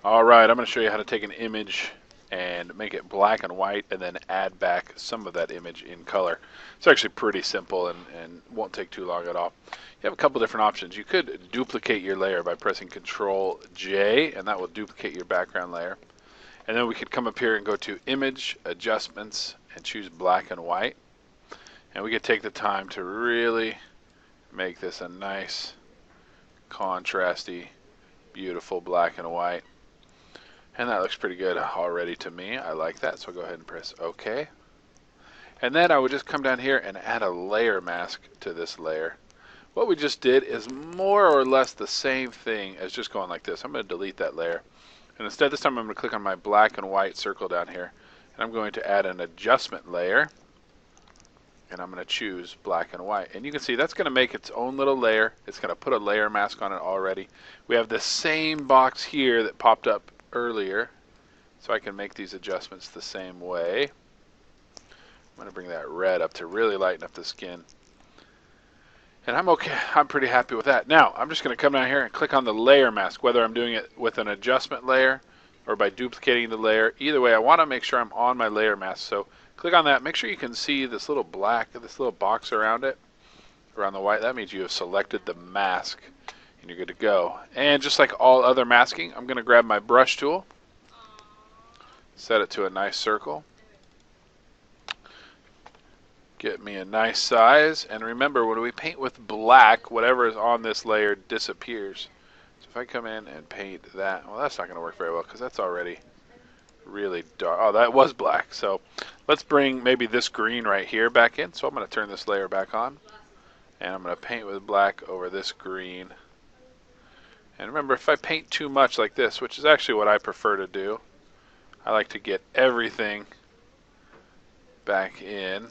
Alright, I'm going to show you how to take an image and make it black and white and then add back some of that image in color. It's actually pretty simple and won't take too long at all. You have a couple different options. You could duplicate your layer by pressing Control J, and that will duplicate your background layer. And then we could come up here and go to Image, Adjustments, and choose black and white. And we could take the time to really make this a nice, contrasty, beautiful black and white. And that looks pretty good already to me. I like that, so I'll go ahead and press OK. And then I would just come down here and add a layer mask to this layer. What we just did is more or less the same thing as just going like this. I'm going to delete that layer. And instead this time I'm going to click on my black and white circle down here. And I'm going to add an adjustment layer. And I'm going to choose black and white. And you can see that's going to make its own little layer. It's going to put a layer mask on it already. We have the same box here that popped up earlier, so I can make these adjustments the same way. I'm going to bring that red up to really lighten up the skin. And I'm okay. I'm pretty happy with that. Now, I'm just going to come down here and click on the layer mask, whether I'm doing it with an adjustment layer or by duplicating the layer. Either way, I want to make sure I'm on my layer mask. So click on that. Make sure you can see this little black, this little box around it, around the white. That means you have selected the mask. And you're good to go. And just like all other masking, I'm going to grab my brush tool, set it to a nice circle, get me a nice size, and remember when we paint with black, whatever is on this layer disappears. So if I come in and paint that, well, that's not going to work very well because that's already really dark. Oh, that was black. So let's bring maybe this green right here back in. So I'm going to turn this layer back on, and I'm going to paint with black over this green. And remember, if I paint too much like this, which is actually what I prefer to do, I like to get everything back in.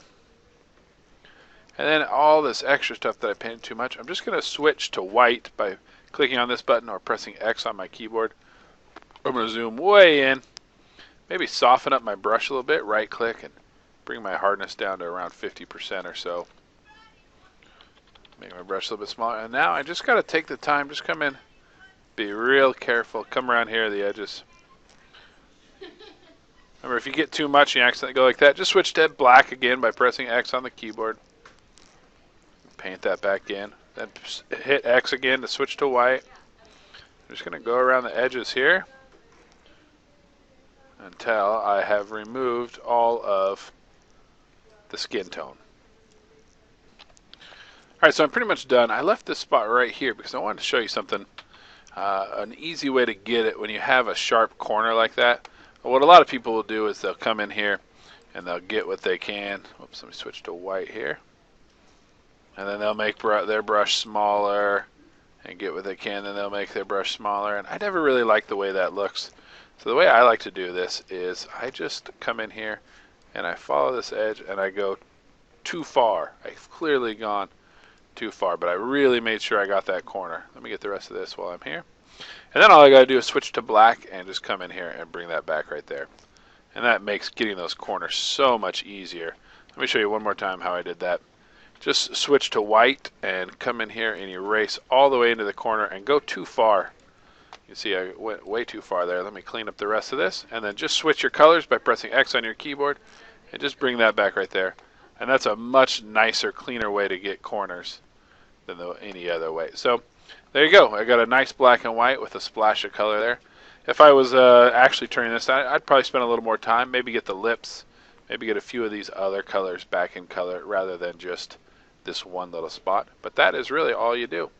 And then all this extra stuff that I painted too much, I'm just going to switch to white by clicking on this button or pressing X on my keyboard. I'm going to zoom way in, maybe soften up my brush a little bit, right click, and bring my hardness down to around 50% or so. Make my brush a little bit smaller. And now I just got to take the time, just come in. Be real careful. Come around here, the edges. Remember, if you get too much and you accidentally go like that, just switch to black again by pressing X on the keyboard. Paint that back in. Then hit X again to switch to white. I'm just going to go around the edges here until I have removed all of the skin tone. Alright, so I'm pretty much done. I left this spot right here because I wanted to show you something. An easy way to get it when you have a sharp corner like that. What a lot of people will do is they'll come in here and they'll get what they can. Oops, let me switch to white here. And then they'll make their brush smaller and get what they can. Then they'll make their brush smaller. And I never really like the way that looks. So the way I like to do this is I just come in here and I follow this edge and I go too far. I've clearly gone too far, but I really made sure I got that corner. Let me get the rest of this while I'm here. And then all I got to do is switch to black and just come in here and bring that back right there. And that makes getting those corners so much easier. Let me show you one more time how I did that. Just switch to white and come in here and erase all the way into the corner and go too far. You see I went way too far there. Let me clean up the rest of this. And then just switch your colors by pressing X on your keyboard and just bring that back right there. And that's a much nicer, cleaner way to get corners than any other way. So there you go. I got a nice black and white with a splash of color there. If I was actually turning this on, I'd probably spend a little more time, maybe get the lips, maybe get a few of these other colors back in color rather than just this one little spot. But that is really all you do.